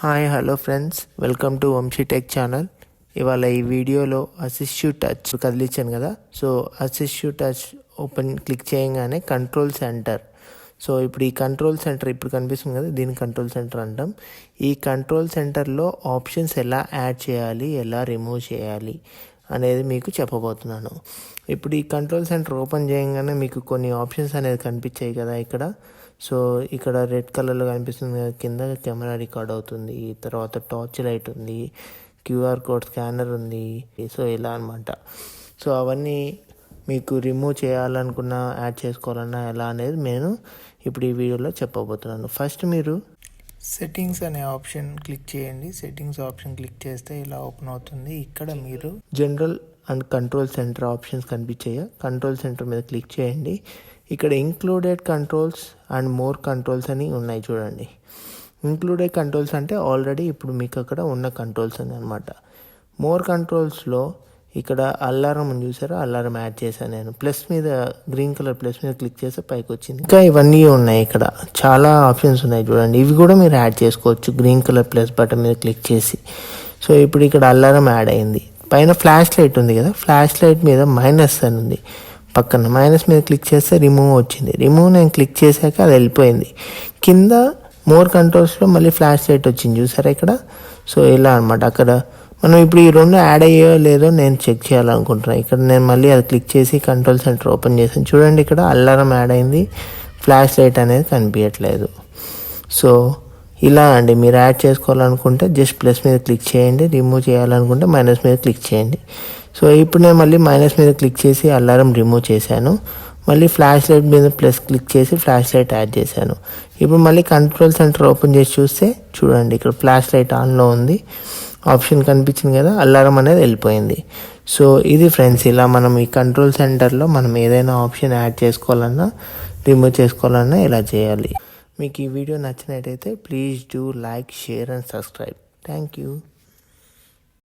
Hi hello friends, welcome to Vamshi tech channel. ఇవాళ ఈ వీడియోలో అసిస్టివ్ టచ్ కదిలించాను కదా. సో అసిస్టివ్ టచ్ క్లిక్ చేయగానే కంట్రోల్ సెంటర్. సో ఇప్పుడు ఈ కంట్రోల్ సెంటర్ ఇప్పుడు కనిపిస్తుంది కదా, దీని కంట్రోల్ సెంటర్ అంటాం. ఈ కంట్రోల్ సెంటర్లో ఆప్షన్స్ ఎలా యాడ్ చేయాలి, ఎలా రిమూవ్ చేయాలి అనేది మీకు చెప్పబోతున్నాను. ఇప్పుడు ఈ కంట్రోల్ సెంటర్ ఓపెన్ చేయగానే మీకు కొన్ని ఆప్షన్స్ అనేది కనిపించాయి కదా ఇక్కడ. సో ఇక్కడ రెడ్ కలర్లో కనిపిస్తుంది కదా, కింద కెమెరా రికార్డ్ అవుతుంది, తర్వాత టార్చ్ లైట్ ఉంది, క్యూఆర్ కోడ్ స్కానర్ ఉంది. సో ఇలా అనమాట. సో అవన్నీ మీకు రిమూవ్ చేయాలనుకున్నా, యాడ్ చేసుకోవాలన్నా ఎలా అనేది నేను ఇప్పుడు ఈ వీడియోలో చెప్పబోతున్నాను. ఫస్ట్ మీరు సెట్టింగ్స్ అనే ఆప్షన్ క్లిక్ చేయండి. సెట్టింగ్స్ ఆప్షన్ క్లిక్ చేస్తే ఇలా ఓపెన్ అవుతుంది. ఇక్కడ మీరు general and control centre options కనిపించాయి. కంట్రోల్ సెంటర్ మీద క్లిక్ చేయండి. ఇక్కడ included controls and more controls అని ఉన్నాయి చూడండి. ఇంక్లూడెడ్ కంట్రోల్స్ అంటే ఆల్రెడీ ఇప్పుడు మీకు అక్కడ ఉన్న కంట్రోల్స్ అని అనమాట. మోర్ కంట్రోల్స్లో ఇక్కడ అలారం అని చూసారా, అలారం యాడ్ చేశాను నేను. ప్లస్ మీద గ్రీన్ కలర్ ప్లస్ మీద క్లిక్ చేస్తే పైకి వచ్చింది. ఇంకా ఇవన్నీ ఉన్నాయి, ఇక్కడ చాలా ఆప్షన్స్ ఉన్నాయి చూడండి. ఇవి కూడా మీరు యాడ్ చేసుకోవచ్చు గ్రీన్ కలర్ ప్లస్ బటన్ మీద క్లిక్ చేసి. సో ఇప్పుడు ఇక్కడ అలారం యాడ్ అయింది. పైన ఫ్లాష్ లైట్ ఉంది కదా, ఫ్లాష్ లైట్ మీద మైనస్ అని ఉంది. పక్కన మైనస్ మీద క్లిక్ చేస్తే రిమూవ్ వచ్చింది. రిమూవ్ నేను క్లిక్ చేశాక అది వెళ్ళిపోయింది. కింద మోర్ కంట్రోల్స్లో మళ్ళీ ఫ్లాష్ లైట్ వచ్చింది చూసారా ఇక్కడ. సో ఇలా అనమాట. అక్కడ మనం ఇప్పుడు ఈ రెండు యాడ్ అయ్యో లేదో నేను చెక్ చేయాలనుకుంటున్నాను. ఇక్కడ నేను మళ్ళీ అది క్లిక్ చేసి కంట్రోల్ సెంటర్ ఓపెన్ చేశాను చూడండి. ఇక్కడ అలారం యాడ్ అయింది, ఫ్లాష్ లైట్ అనేది కనిపించట్లేదు. సో ఇలా అండి, మీరు యాడ్ చేసుకోవాలనుకుంటే జస్ట్ ప్లస్ మీద క్లిక్ చేయండి, రిమూవ్ చేయాలనుకుంటే మైనస్ మీద క్లిక్ చేయండి. సో ఇప్పుడు నేను మళ్ళీ మైనస్ మీద క్లిక్ చేసి అలారం రిమూవ్ చేశాను. మళ్ళీ ఫ్లాష్ లైట్ మీద ప్లస్ క్లిక్ చేసి ఫ్లాష్ లైట్ యాడ్ చేశాను. ఇప్పుడు మళ్ళీ కంట్రోల్ సెంటర్ ఓపెన్ చేసి చూస్తే చూడండి, ఇక్కడ ఫ్లాష్ లైట్ ఆన్లో ఉంది, ఆప్షన్ కనిపించింది కదా, అలారం అనేది వెళ్ళిపోయింది. సో ఇది ఫ్రెండ్స్, ఇలా మనం ఈ కంట్రోల్ సెంటర్లో మనం ఏదైనా ఆప్షన్ యాడ్ చేసుకోవాలన్నా, రిమూవ్ చేసుకోవాలన్నా ఇలా చేయాలి. మీకు ఈ వీడియో నచ్చినట్టయితే please do like, share and subscribe. Thank you.